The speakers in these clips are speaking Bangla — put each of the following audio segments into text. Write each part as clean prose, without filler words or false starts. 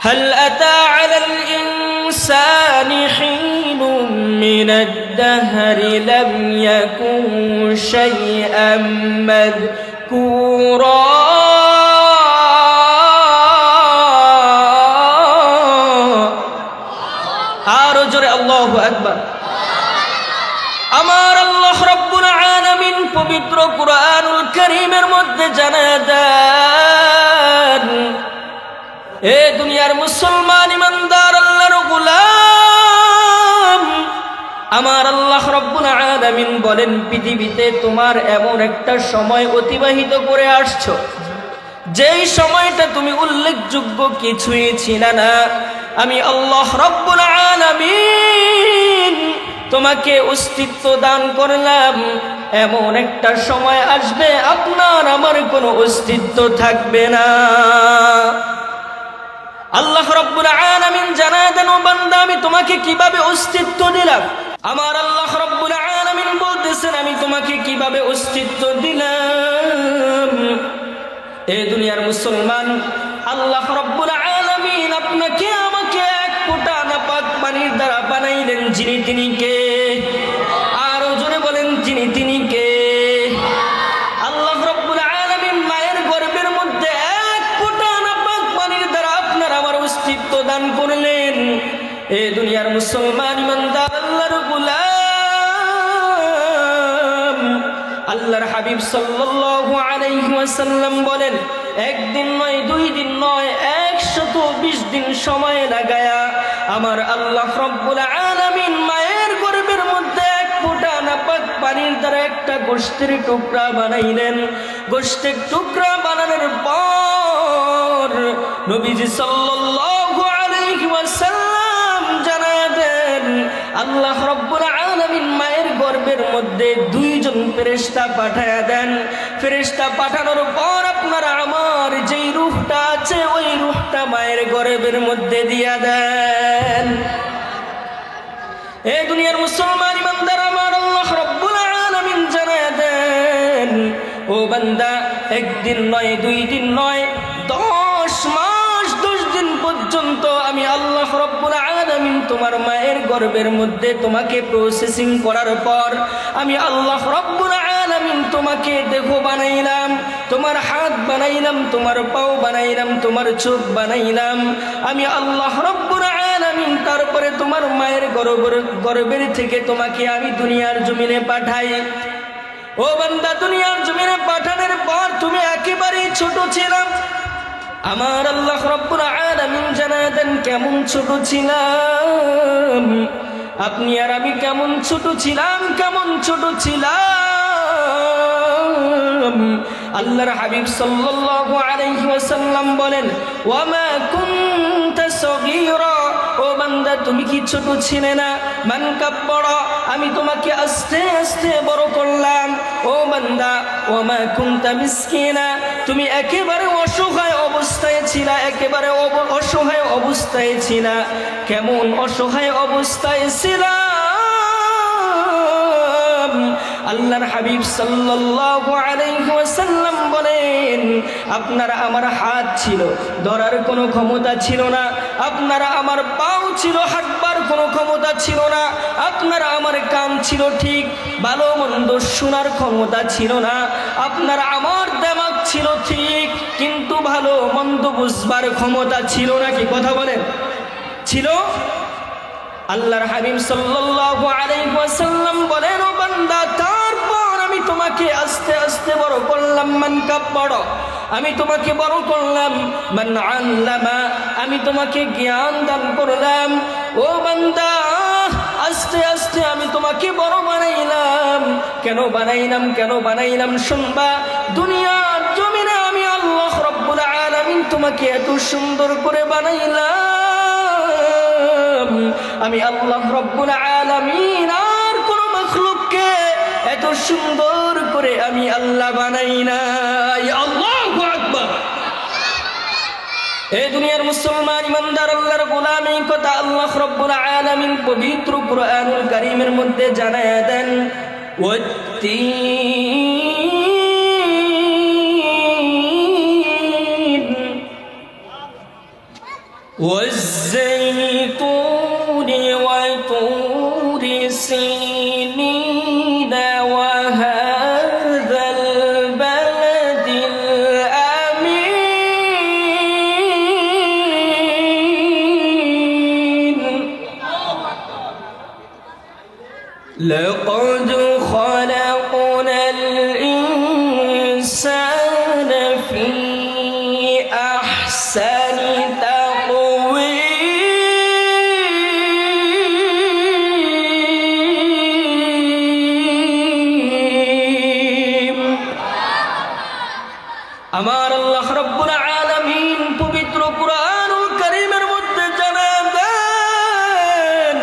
هل أتى على الإنسان حين من الدهر لم يكن شيئا مذكورا আরো জোরে আল্লাহু আকবার। আমার আল্লাহ রাব্বুল আলামিন পবিত্র কুরআনুল কারীমের মধ্যে জানায় দেন, এ দুনিয়ার মুসলমান ইমানদার আল্লাহর গোলাম, আমার আল্লাহ রাব্বুল আলামিন বলেন, পৃথিবীতে তোমার এমন একটা সময় অতিবাহিত করে আসছো যেই সময়টা তুমি উল্লেখযোগ্য কিছুই ছিল না। আমি আল্লাহ রাব্বুল আলামিন তোমাকে অস্তিত্ব দান করলাম, এমন একটা সময় আসবে আপনার আমার কোনো অস্তিত্ব থাকবে না। আল্লাহ রাব্বুল আলামিন জানায় দেন, ও বান্দা আমি তোমাকে কিভাবে অস্তিত্ব দিলাম। আমার আল্লাহ রাব্বুল আলামিন বলতেছেন, আমি তোমাকে কিভাবে অস্তিত্ব দিলাম। এ দুনিয়ার মুসলমান, আল্লাহ রাব্বুল আলামিন আপনাকে আমাকে এক ফোঁটা নাপাক পানির দ্বারা বানাইলেন, যিনি তিনি কে? আরো জোরে বলেন, যিনি তিনি কে? আল্লাহ রাব্বুল আলামিন মায়ের গর্ভের মধ্যে এক ফোঁটা নাপাক পানির দ্বারা আপনার আমার অস্তিত্ব দান করলেন। এ দুনিয়ার মুসলমান ইমানদার আল্লাহর গোলাম, আল্লাহর হাবিব সাল্লাল্লাহু আলাইহি ওয়াসাল্লাম বলেন, একদিন নয়, 2 দিন নয়, 120 দিন সময় লাগায়া আমার আল্লাহ রাব্বুল আলামিন মায়ের গর্ভের মধ্যে এক ফোঁটা নাপাক পানির দ্বারা একটা গোশতের টুকরা বানাইলেন। গোশতের টুকরা বানানোর পর নবীজি সাল্লাল্লাহু আলাইহি ওয়াসাল্লাম জানায় দেন, আল্লাহ রাব্বুল আলামিন মায়ের গর্ভের মধ্যে 2 জন ফেরেশতা পাঠায়া দেন। ফেরেশতা পাঠানোর পর আপনারা আমার যেই রূহটা আছে ওই রূহটা মায়ের গর্ভের মধ্যে দিয়া দেন। এই দুনিয়ার মুসলমান ইমানদার, আমার আল্লাহ রাব্বুল আলামিন জানায়া দেন, ও বান্দা একদিন নয়, 2 দিন নয়, 10 মাস 10 দিন পর্যন্ত আমি আল্লাহ রাব্বুল আলামিন তোমার মায়ের গর্ভের মধ্যে তোমাকে প্রসেসিং করার পর আমি আল্লাহ রাব্বুল আলামিন তোমাকে দেহ বানাইলাম, তোমার হাত বানাইলাম, তোমার পাও বানাইলাম, তোমার চোখ বানাইলাম। আমি আল্লাহ রাব্বুল আলামিন তারপরে তোমার মায়ের গর্ভের থেকে তোমাকে আমি দুনিয়ার জমিনে পাঠাই। ও বান্দা, দুনিয়ার জমিনে পাঠানোর পর তুমি একেবারেই ছোট ছিলাম। আমার আল্লাহ রাব্বুল আলামিন জানায় দেন, কেমন ছোট ছিলাম আপনি আর আমি, কেমন ছোট ছিলাম, কেমন ছোট ছিলাম। আল্লাহর হাবিব সাল্লাল্লাহু আলাইহি ওয়াসাল্লাম বলেন, ওয়ামা কুনতা সগীরা, ও বান্দা তুমি কি ছোট ছিলে না? মান কাব্বারা, আমি তোমাকে আস্তে আস্তে বড় করলাম। ও বান্দা, ওয়ামা কুনতা মিসকিনা, তুমি একেবারে অসহায় অবস্থায় ছিলা, একেবারে অসহায় অবস্থায় ছিলা। কেমন অসহায় অবস্থায় ছিলা? আল্লাহর হাবিব সাল্লাল্লাহু আলাইহি ওয়াসাল্লাম বলেন, আপনারা আমার হাত ছিল, ধরার কোনো ক্ষমতা ছিল না। আপনারা আমার পাও ছিল, হাঁটবার কোনো ক্ষমতা ছিল না। আপনারা আমার কান ছিল, ঠিক ভালো মন্দ শোনার ক্ষমতা ছিল না। আপনারা আমার দিমাগ ছিল ঠিক, কিন্তু ভালো মন্দ বুঝবার ক্ষমতা ছিল না। কি কথা বলেন? ছিল। আল্লাহর হাবিব সাল্লাল্লাহু আলাইহি ওয়াসাল্লাম বলেন, ও বান্দা তারপর আমি তোমাকে আস্তে আস্তে বড় করলাম। মান কাব্বারা, আমি তোমাকে বড় করলাম। মান আল্লামা, আমি তোমাকে জ্ঞান দান করলাম। ও বান্দা আস্তে আস্তে আমি তোমাকে বড় বানাইলাম। কেন বানাইলাম, কেন বানাইলাম শুনবা। দুনিয়ার জমিনে আমি আল্লাহ রাব্বুল আলামিন তোমাকে এত সুন্দর করে বানাইলাম। আমি আল্লাহ রাব্বুল আলামিন আর কোন মাখলুককে এত সুন্দর করে আমি আল্লাহ বানাই নাই। আল্লাহু আকবার। এই দুনিয়ার মুসলমান ইমানদার আল্লাহর গোলাম, এই কথা আল্লাহ রাব্বুল আলামিন পবিত্র কুরআনুল কারীমের মধ্যে জানায়া দেন, والزيتون وطور سينين وهذا البلد الأمين لقد خلقنا الإنسان في أحسن تقويم আমার আল্লাহ রাব্বুল আলামিন পবিত্র কুরআনুল কারীমের মধ্যে জানান দেন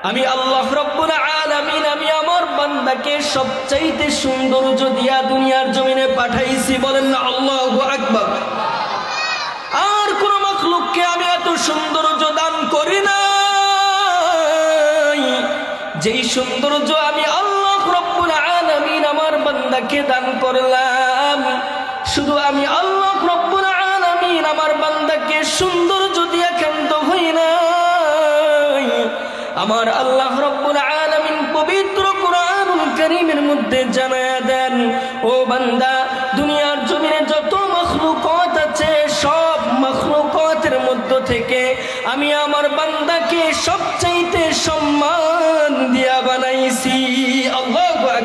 আমি আল্লাহ রাব্বুল আলামিন আমি আমার বান্দাকে সবচাইতে সৌন্দর্য দিয়া দুনিয়ার জমিনে পাঠাইছি বলেন না আল্লাহু আকবার আর কোন মাখলুককে আমি এত সৌন্দর্য দান করি নাই যেই সৌন্দর্য আমি আল্লাহ রাব্বুল আলামিন আমার বান্দাকে দান করলাম শুধু আমি আল্লাহ রাব্বুল আলামিন আমার বান্দাকে সৌন্দর্য দিয়া ক্ষান্ত হই নাই আমার আল্লাহ রাব্বুল আলামিন পবিত্র কুরআনুল কারীমের মধ্যে জানায়া দেন ও বান্দা দুনিয়ার জমিনে যত মাখলুকাত আছে সব মাখলুকাতের মধ্য থেকে আমি আমার বান্দাকে সবচাইতে সম্মান দিয়া বানাইছি আল্লাহু আকবার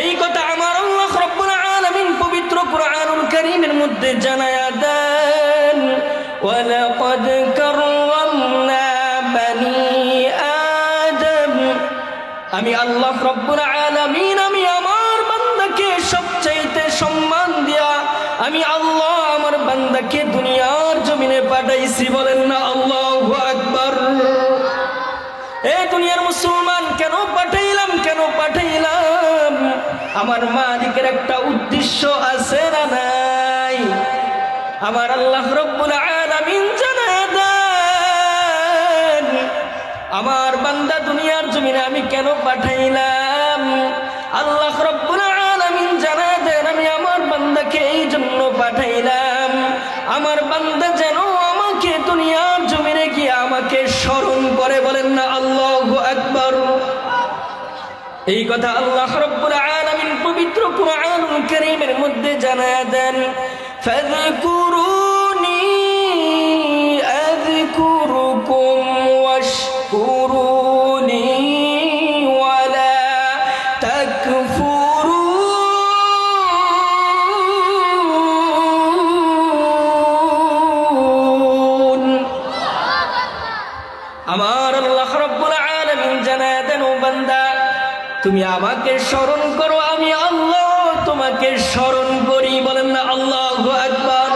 এই কথা আমার আল্লাহ রাব্বুল আলামিন পবিত্র কুরআনুল কারীমের মধ্যে জানায়া দেন ওয়ালাকাদ কাররামনা বানি আদম আমি আল্লাহ রাব্বুল আলামিন আমি আমার বান্দাকে সবচাইতে সম্মান দিয়া আমি আল্লাহ আমার বান্দাকে দুনিয়ার জমিনে পাঠাইছি বলেন না আল্লাহু আকবার এই দুনিয়ার মুসলমান কেন পাঠাইলাম আমার মালিকের একটা উদ্দেশ্য আছে না নাই আমার আল্লাহ রাব্বুল আলামিন জানায় দেন আমার বান্দা দুনিয়ার জমিনে আমি কেন পাঠাইলাম আল্লাহ রাব্বুল আলামিন জানায় দেন আমি আমার বান্দাকে এই জন্য পাঠাইলাম আমার বান্দা যেন আমাকে দুনিয়ার জমিনে গিয়ে আমাকে স্মরণ করে বলেন না আল্লাহু আকবার এই কথা আল্লাহ রাব্বুল আলামিন পবিত্র কুরআনুল কারীমের মধ্যে জানায়া দেন ফাযকুরুনি আযকুরুকুম ওয়াশকুরুনি ওয়ালা তাকফুরুন আমার আল্লাহ রাব্বুল আলামিন জানায়া দেন ও বান্দা তুমি আমাকে স্মরণ করো আমি আল্লাহ তোমাকে স্মরণ করি বলেন না আল্লাহু আকবার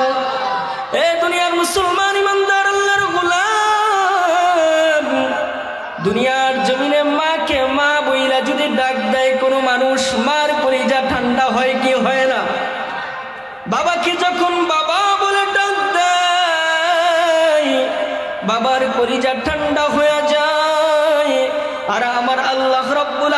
এ দুনিয়ার মুসলমান ইমানদার আল্লাহর গোলাম দুনিয়ার জমিনে মাকে মা বইলা যদি ডাক দেয় কোনো মানুষ মার কলিজা ঠান্ডা হয় কি হয় না বাবাকে যখন বাবা বলে ডাক দেয় বাবার কলিজা ঠান্ডা হয়ে যায় আর আমার আল্লাহ রাব্বুল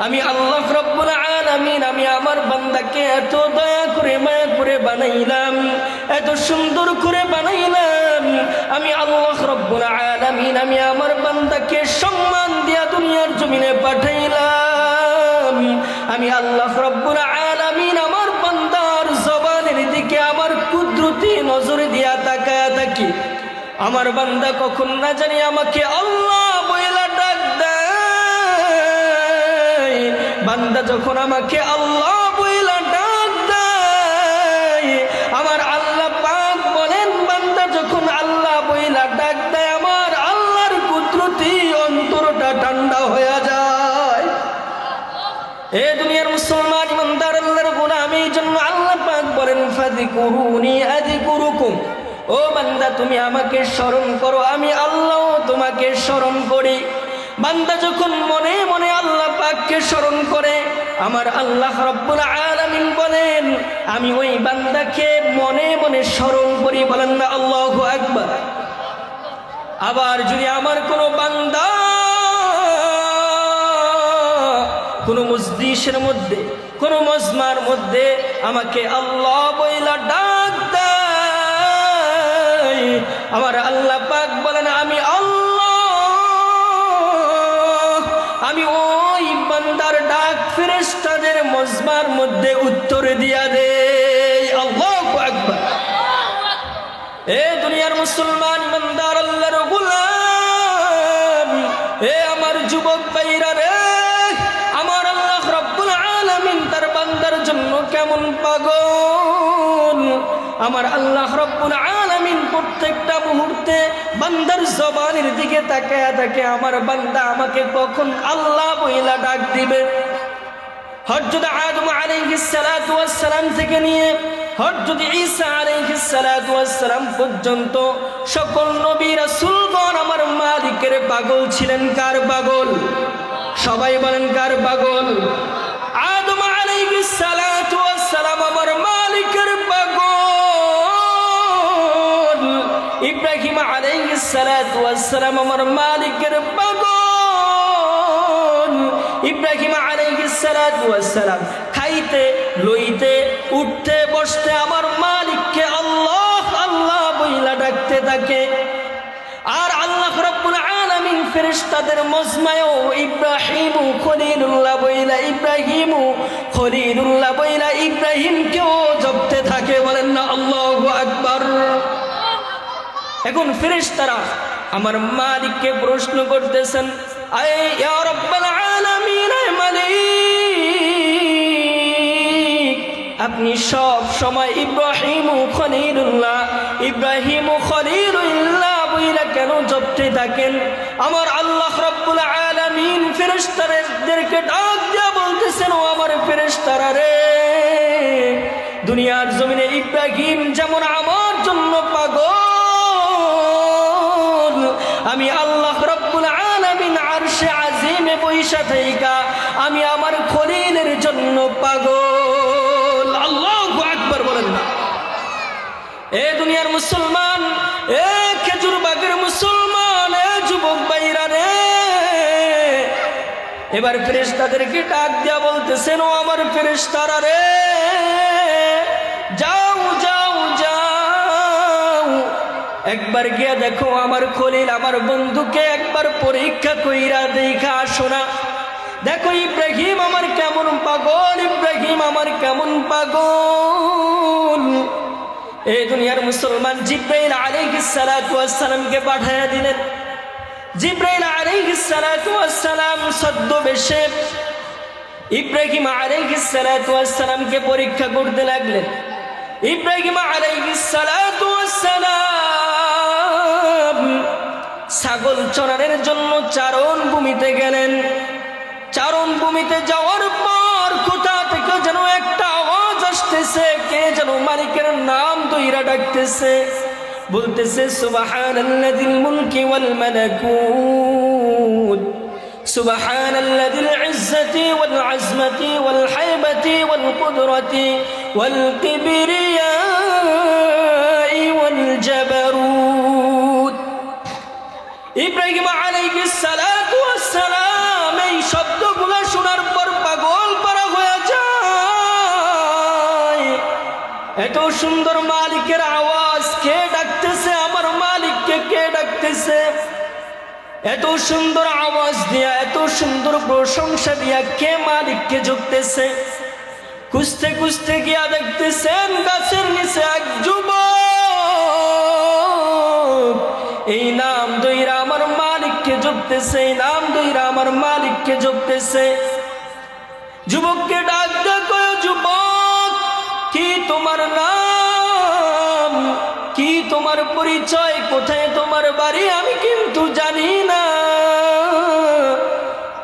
আমি আল্লাহ রাব্বুল আলামিন আমি আমার বান্দাকে এত দয়া করে মায়া করে বানাইলাম এত সুন্দর করে বানাইলাম আমি আল্লাহ রাব্বুল আলামিন আমি আমার বান্দাকে সম্মান দিয়া দুনিয়ার জমিনে পাঠাইলাম আমি আল্লাহ রাব্বুল আলামিন আমার বান্দার জবানের দিকে আমার কুদরতি নজর দিয়া তাকায়া থাকি আমার বান্দা কখন না জানি আমাকে আল্লাহ বইলা ডাক দেয় বান্দা যখন আমাকে আল্লাহ বইলা ডাক দেয় আমার আল্লাহ পাক বলেন বান্দা যখন আল্লাহ বইলা ডাক দেয় আমার আল্লাহর কুদরতি অন্তরটা ঠান্ডা হয়ে যায় এ দুনিয়ার মুসলমান ইমানদার আল্লাহর গোলাম এই জন্য আল্লাহ পাক বলেন ফাযকুরুনি আযকুরুকুম ও বান্দা তুমি আমাকে স্মরণ করো আমি আল্লাহ তোমাকে স্মরণ করি বান্দা যখন মনে মনে আল্লাহ পাককে স্মরণ করে আমার আল্লাহ রাব্বুল আলামিন বলেন আমি ওই বান্দাকে মনে মনে স্মরণ করি বলেন না আল্লাহু আকবার আবার যদি আমার কোনো বান্দা কোনো মজলিসের মধ্যে কোনো মজমার মধ্যে আমাকে আল্লাহ বইলা আমার আল্লাহ পাক বলেন আমি আল্লাহ, আমি ওই বান্দার ডাক ফেরেশতাদের মজমার মধ্যে উত্তর দিয়া দেই। আল্লাহু আকবার। এ দুনিয়ার মুসলমান ইমানদার আল্লাহর গোলাম, এ আমার যুবক ভাইরা রে, আমার আল্লাহ রাব্বুল আলামিন তার বান্দার জন্য কেমন পাগল। আমার আল্লাহ রাব্বুল আলামিন প্রত্যেকটা মুহূর্তে বান্দার জবানের দিকে তাকায়া থাকে, আমার বান্দা আমাকে কখন আল্লাহ বইলা ডাক দিবে। হযরত আদম আলাইহিস সালাতু ওয়াস সালাম থেকে নিয়ে হযরত ঈসা আলাইহিস সালাতু ওয়াস সালাম পর্যন্ত সকল নবী রাসূলগণ আমার মালিকের পাগল ছিলেন। কার পাগল? সবাই বলেন কার পাগল? আদম আলাইহিস সালাতু ওয়াস সালাম আমার মালিকের পাগল। ইব্রাহিম আলাইহিস সালাতু ওয়াস সালাম আমার মালিকের পাগল। ইব্রাহিম আলাইহিস সালাতু ওয়াস সালাম খাইতে লইতে উঠতে বসতে আমার মালিককে আল্লাহ আল্লাহ বইলা ডাকতে থাকে। আর আল্লাহ রাব্বুল আলামিন ফেরেশতাদের মজমায়ও ইব্রাহিম খলিলুল্লাহ বইলা ইব্রাহিম খলিলুল্লাহ বইলা ইব্রাহিমকেও জপতে থাকে। বলেন না আল্লাহু আকবার। এখন ফেরেশতারা আমার মালিককে প্রশ্ন করতেছেন, আয় ইয়া রাব্বাল আলামিন, আয় মালিক, আপনি সব সময় ইব্রাহিম খলিলুল্লাহ বইলা কেন জপতে থাকেন? আমার আল্লাহ রাব্বুল আলামিন ফেরেশতাদেরকে ডাক দিয়া বলতেছেন, ও আমার ফেরেশতারা রে, দুনিয়ার জমিনে ইব্রাহিম যেমন আমার জন্য পাগল, আমি আল্লাহ রাব্বুল আলামিন আরশে আজিমে বৈশা থাইকা আমি আমার খলিলের জন্য পাগল। আল্লাহু আকবার বলেন না। এ দুনিয়ার মুসলমান, এ খেজুর বাগের মুসলমান, এ যুবক ভাইরা রে, এবার ফেরেশতাদেরকে ডাক দিয়া বলতেছেন, ও আমার ফেরেশতারা রে, যাও যাও যাও, একবার গিয়া দেখো আমার খলিল আমার বন্ধুকে একবার পরীক্ষা কইরা দেখা আসো না। দেখো ইব্রাহিম আমার কেমন পাগল, ইব্রাহিম আমার কেমন পাগল। এই দুনিয়ার মুসলমান জিব্রাইল আলাইহিস সালাতু ওয়াস সালামকে পাঠায়া দিলেন। জিব্রাইল আলাইহিস সালাতু ওয়াস সালাম ছদ্মবেশে ইব্রাহিম আলাইহিস সালাতু ওয়াস সালামকে পরীক্ষা করতে লাগলেন। ইব্রাহিম আলাইহিস সালাতু ওয়াস সালাম ছাগল চরানোর জন্য চারণ ভূমিতে গেলেন। চারণ ভূমিতে যাওয়ার পর কোথা থেকে যেন একটা আওয়াজ আসতেছে, কে যেন মালিকের নাম দইরা ডাকতেছে, বলতেছে সুবহানাল্লাযিল মুলকি ওয়াল মালাকুত, সুবহানাল্লাযিল ইজ্জতি ওয়াল আজমতি ওয়াল হাইবাতি ওয়াল কুদরতি ওয়াল কিবরিয়াই ওয়াল জাবারুত। ইব্রাহিম আলাইহিস সালাতু ওয়াস সালাম এই শব্দগুলো শোনার পর পাগল পারা হয়ে যায়। এত সুন্দর মালিকের আওয়াজ, কে ডাকতেছে আমার মালিককে, কে ডাকতেছে? এত সুন্দর আওয়াজ দিয়া, এত সুন্দর প্রশংসা দিয়া কে মালিককে ঝুঁকতেছে? খুঁজতে খুঁজতে গিয়া দেখতেছেন গাছের নিচে এক যুবক এই নাম দইরা আমার মালিককে ঝুঁকতেছে, এই নাম দইরা আমার মালিককে ঝুঁকতেছে। যুবককে ডাক দেখো, যুবক কি তোমার নাম, কি তোমার পরিচয়, কোথায় তোমার বাড়ি আমি কিন্তু জানি না।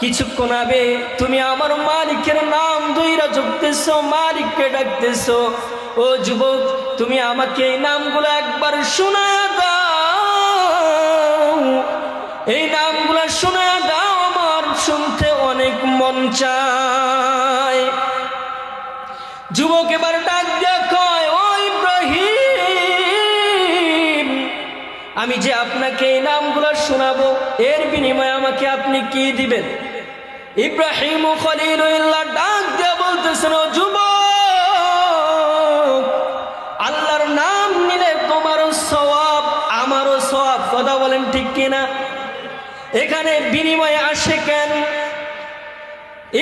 কিছুক্ষণ আগে তুমি আমার মালিকের নাম দইরা ঝুঁকতেছো, মালিককে ডাকতেছো। ও যুবক, তুমি আমাকে এই নামগুলো একবার শোনায়া দাও, এই নামগুলো শোনায়া দাও, আমার শুনতে অনেক মন চায়। যুবক এবার ডাক দিয়া কয়, ও ইব্রাহিম, আমি যে আপনাকে এই নামগুলো শোনাবো, এর বিনিময়ে আমাকে আপনি কি দিবেন? ইব্রাহিম খলিলুল্লাহ ডাক দিয়া বলতেছেন, ও যুবক, আল্লাহর নাম নিলে তোমারও সওয়াব আমারও বলেন ঠিক কিনা? এখানে বিনিময়ে আসে কেন?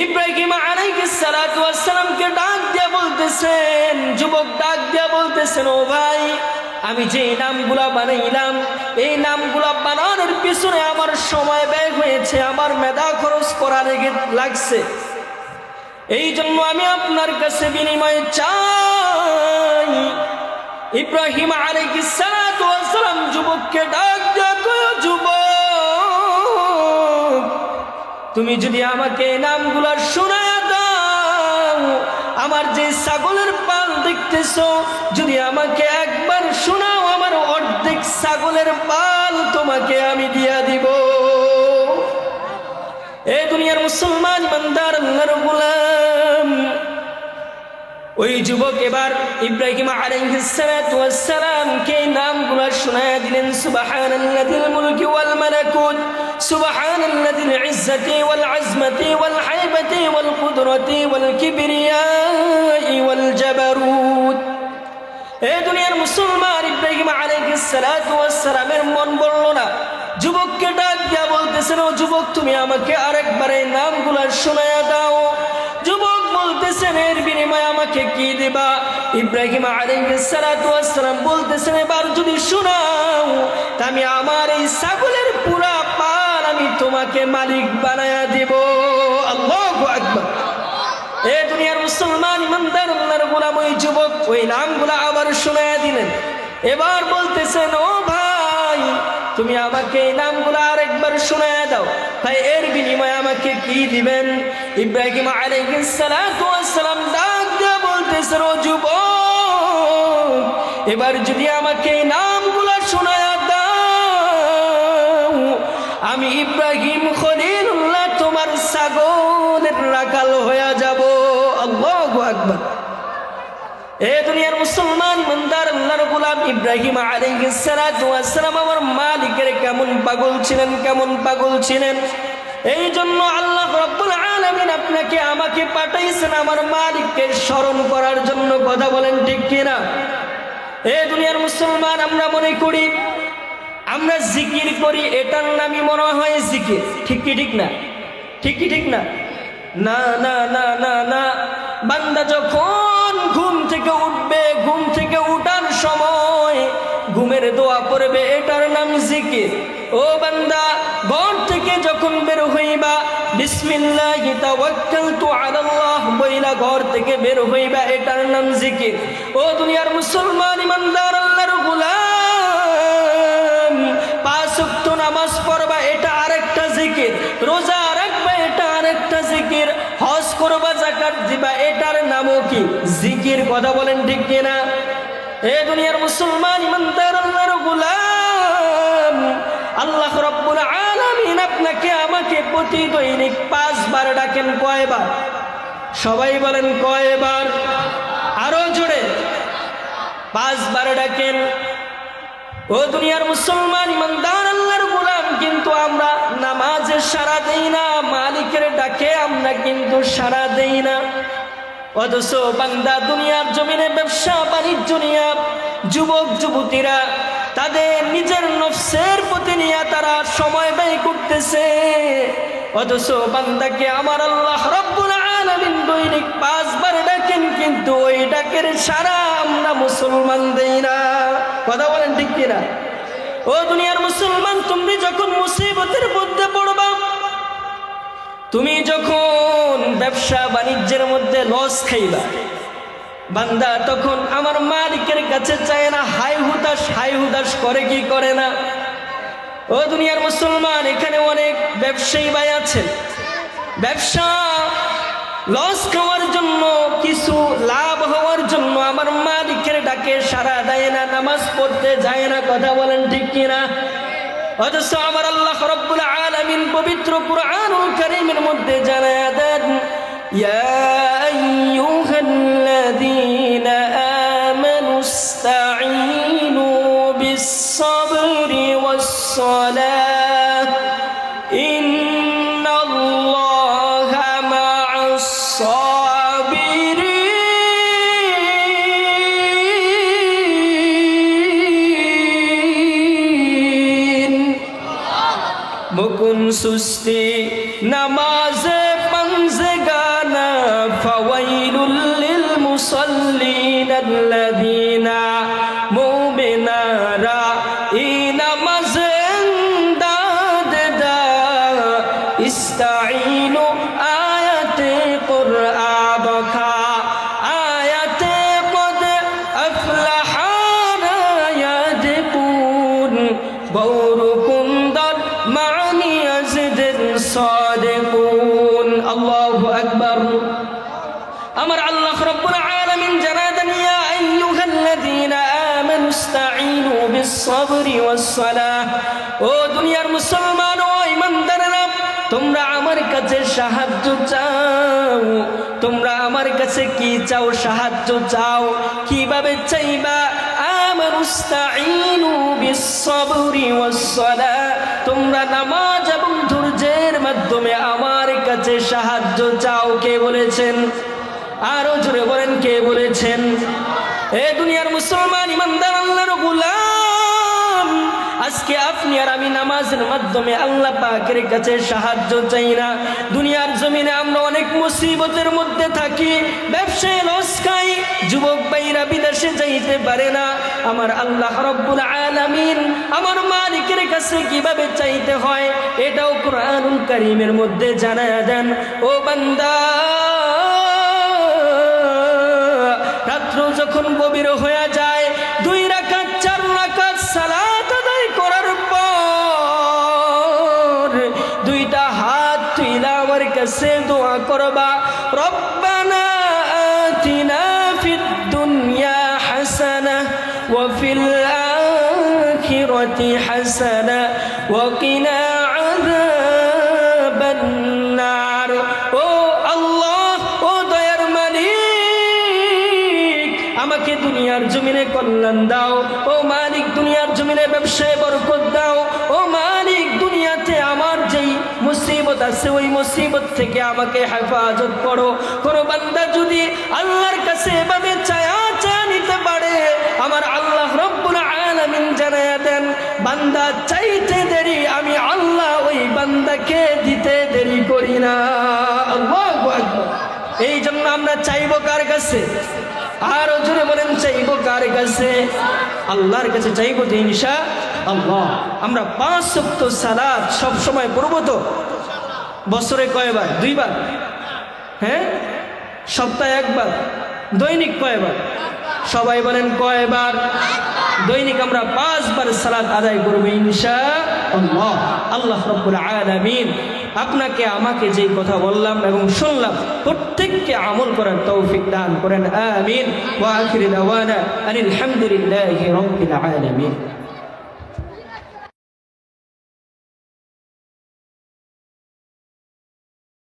ইব্রাহিম আলাইহিস সালাতু ওয়াস সালামকে ডাক দিয়ে বলতেছেন, যুবক ডাক দিয়ে বলতেছেন, ও ভাই, আমি যে নামগুলা বানাইলাম, এই নামগুলা বানানোর পিছনে আমার সময় ব্যয় হয়েছে, আমার মেধা খরচ করা লাগছে। এই জন্য আমি আপনার কাছে বিনিময়ে চাই। ইব্রাহিম আলাইহিস সালাতু ওয়াস সালাম যুবককে ডাক দিয়ে কয়, যুবক, তুমি যদি আমাকে নামগুলা শোনায় দাও, আমার যে ছাগলের পাল দেখতেছো, যদি আমাকে একবার শোনাও, আমার অর্ধেক ছাগলের পাল তোমাকে আমি দিয়া দিব। এই দুনিয়ার মুসলমান ইমানদার আল্লাহর গোলাম, ওই যুবক এবার ইব্রাহিম আলাইহিস সালাতু ওয়াস সালামকে নামগুলো শোনায়া দিলেন। সুবহানাল্লাযিল মুলকি ওয়াল মালাকুত, সুবহানাল্লাযিল ইজ্জতি ওয়াল আজমতি ওয়াল হাইবতি ওয়াল কুদরতি ওয়াল কিবরিয়াই ওয়াল জাবারুত। এই দুনিয়ার মুসলমান ইব্রাহিম আলাইহিস সালাতু ওয়াস সালামের মন বলল না। যুবককে ডাক দিয়া বলতেছেন, ও যুবক, তুমি আমাকে আরেকবার এই নামগুলো শোনায়া দাও। যুবক বলতেছেন, এর বিনিময়ে আমাকে কি দিবা? ইব্রাহিম আলাইহিস সালাতু ওয়াস সালাম বলতেছেন, এবার যদি শোনাও, তা আমি আমার এই ছাগলের পুরা পাল আমি তোমাকে মালিক বানায়া দিব। আল্লাহু আকবার। এই দুনিয়ার মুসলমান ইমানদার আল্লাহর গোলাম, ওই যুবক ওই নামগুলো আবার শোনায়া দিলেন। এবার বলতেছেন, ও ভাই, তুমি আমাকে এই নামগুলো আরেকবার শোনায়া দাও। তাই এর বিনিময়ে আমাকে কি দিবেন? ইব্রাহিম আলাইহিস সালাতু ওয়াস সালাম ডাক দিয়ে বলতেছেন, ও যুবক, এবার যদি আমাকে এই নামগুলো শোনায়া দাও, আমি ইব্রাহিম খলিলুল্লাহ তোমার ছাগলের রাখাল হয়ে যাব। আল্লাহু আকবার। এ দুনিয়ার মুসলমান ইমানদার আল্লাহর গোলাম, ইব্রাহিম আলাইহিস সালাতু ওয়াস সালাম আমার মালিকের কেমন পাগল ছিলেন, কেমন পাগল ছিলেন। এই জন্য আল্লাহ রাব্বুল আলামিন আপনাকে আমাকে পাঠাইছেন আমার মালিককে স্মরণ করার জন্য। কথা বলেন ঠিক কিনা? এ দুনিয়ার মুসলমান, আমরা মনে করি আমরা জিকির করি, এটার নামই মনে হয় জিকির। ঠিক কি ঠিক না? ঠিক কি ঠিক না? না না না না না। বান্দা যখন ঘুম থেকে উঠবে, ঘুম থেকে উঠার সময় ঘুমের দোয়া পড়বে, এটার নাম জিকির। ও বান্দা, ঘর থেকে যখন বের হইবা, বিসমিল্লাহি তাওয়াক্কালতু আলাল্লাহ বইলা ঘর থেকে বের হইবা, এটার নাম জিকির। ও দুনিয়ার মুসলমান ইমানদার আল্লাহর গোলাম, 5 ওয়াক্ত নামাজ পড়বা, এটা আরেকটা জিকির। রোজা রাখবা, এটা আরেকটা জিকির। হজ করবা, যাকাত দিবা, এটার নামও কি? জিকির। কথা বলেন ঠিক কিনা? এ দুনিয়ার মুসলমান ইমানদার আল্লাহর গোলাম, আল্লাহ রাব্বুল আলামিন আপনাকে আমাকে প্রতি দৈনিক 5 বার ডাকেন। কয়বার? সবাই বলেন কয়বার? আরো জোরে। 5 বার ডাকেন। ও দুনিয়ার মুসলমান ইমানদার আল্লাহর গোলাম, কিন্তু আমরা নামাজে সাড়া দেই না, মালিকের ডাকে আমরা কিন্তু সাড়া দেই না। অথচ বান্দা দুনিয়ার জমিনে ব্যবসা বাণিজ্য নিয়ে যুবক যুবতীরা তাদের নিজের নফসের প্রতি নিয়ে তারা সময় ব্যয় করতেছে। অথচ বান্দাকে আমার আল্লাহ রাব্বুল আলামিন দৈনিক 5 বার ডাকেন, কিন্তু ওই ডাকের সাড়া আমরা মুসলমান দেই না। কথা বলেন ঠিক কিনা? ও দুনিয়ার মুসলমান, তুমি যখন মুসিবতের মধ্যে পড়বা, তুমি যখন ব্যবসা বাণিজ্যের মধ্যে লস খাইবা, বান্দা তখন আমার মালিকের কাছে চায় না, হাই হুতাশ করে কি করে না? ও দুনিয়ার মুসলমান, এখানে অনেক ব্যবসায়ী ভাই আছেন, ব্যবসা লস খাওয়ার জন্য, কিছু লাভ হওয়ার জন্য আমার মালিকের ডাকে সাড়া দেয় না, নামাজ পড়তে যায় না। কথা বলেন ঠিক কিনা? অথচ আমার আল্লাহ রাব্বুল আলামিন পবিত্র কুরআনুল কারীমের মধ্যে জানায়া দেন, ইয়া আইয়ুহাল্লাযীনা আমানুস্তাঈনু বিস-সাবরি ওয়াস-সালাহ ইন্নাল্লাহা মা'আস-সাবিরিন। সুস্তি নামাজে পঞ্জগানা ফাওয়াইলুল লিল মুসাল্লিন আল্লাযীনা মুমিনারা ই নামাজে দাদ দা ইস্তাঈনু আয়াতে কুরআন বখা আয়াতে কদ আফলাহা ইয়াদকুন বৌরকুন্দর মানি আজদিন সাদিকুন আল্লাহু আকবার আমার আল্লাহ রাব্বুল আলামিন জানাতেন ইয়া আইয়ুহাল্লাযীনা আমানু ইসতাঈনু বিস-সাবরি ওয়াস-সালাহ ও দুনিয়ার মুসলমান ও ঈমানদাররা তোমরা আমার কাছে সাহায্য চাও তোমরা আমার কাছে কি চাও সাহায্য চাও কিভাবে চাইবা আমানু ইসতাঈনু বিস-সাবরি ওয়াস-সালাহ তোমরা নামাজ এবং ধৈর্যের মাধ্যমে আমার কাছে সাহায্য চাও কে বলেছেন আরো জোরে বলেন কে বলেছেন এ দুনিয়ার মুসলমান ইমানদার আল্লাহর গোলাম আজকে আপনি আর আমি নামাজের মাধ্যমে আল্লাহ পাকের কাছে সাহায্য চাই না দুনিয়ার জমিনে আমরা অনেক মুসিবতের মধ্যে থাকি ব্যবসায় লস খাই যুবক ভাইরা বিদেশে যাইতে পারে না আমার আল্লাহ রাব্বুল আলামিন আমার মালিকের কাছে কিভাবে চাইতে হয় এটাও কোরআনুল কারীমের মধ্যে জানায়া দেন ও বান্দা রাত্র যখন গভীর হয়ে যায় 2 রাকাত 4 রাকাত সালাত আদায় করার পর 2টা হাত তুলে আমার কাছে দোয়া করবা রব্বানা আতিনা ফিদ দুনিয়া হাসানাহ ওয়া ফিল আখিরাতি হাসানাহ ওয়া কিনা আযাবান নার ও আল্লাহ ও দয়ার মালিক আমাকে দুনিয়ার জমিনে কল্যাণ দাও ও মালিক দুনিয়ার জমিনে ব্যবসায় বরকত দাও ও মালিক দুনিয়াতে আমার যেই মুসিবত আছে ওই মুসিবত থেকে আমাকে হেফাজত করো কোন বান্দা যদি আল্লাহর কাছে এভাবে চায়া নিতে পারে আমার আল্লাহ রাব্বুল আলামিন জানায়া দেন বান্দা চাইতে দেরি আমি আল্লাহ ওই বান্দাকে দিতে দেরি করি না আল্লাহু আকবার এই জন্য আমরা চাইবো কার কাছে আরো জোরে বলেন চাইবো কার কাছে আল্লাহর কাছে চাইবো তো ইনশাআল্লাহ আমরা 5 ওয়াক্ত সালাত সব সময় পড়বো তো বছরে কয়বার 2 বার হ্যাঁ সপ্তাহে 1 বার দৈনিক কয়বার সবাই বলেন কয়বার দৈনিক আমরা 5 বার সালাত আদায় করব ইনশাআল্লাহ আল্লাহ রাব্বুল আলামিন আপনাকে আমাকে যে কথা বললাম এবং শুনলাম প্রত্যেককে আমল করার তৌফিক দান করেন আমিন ওয়া আখিরু দাওয়ানা আলহামদুলিল্লাহি রাব্বিল আলামিন।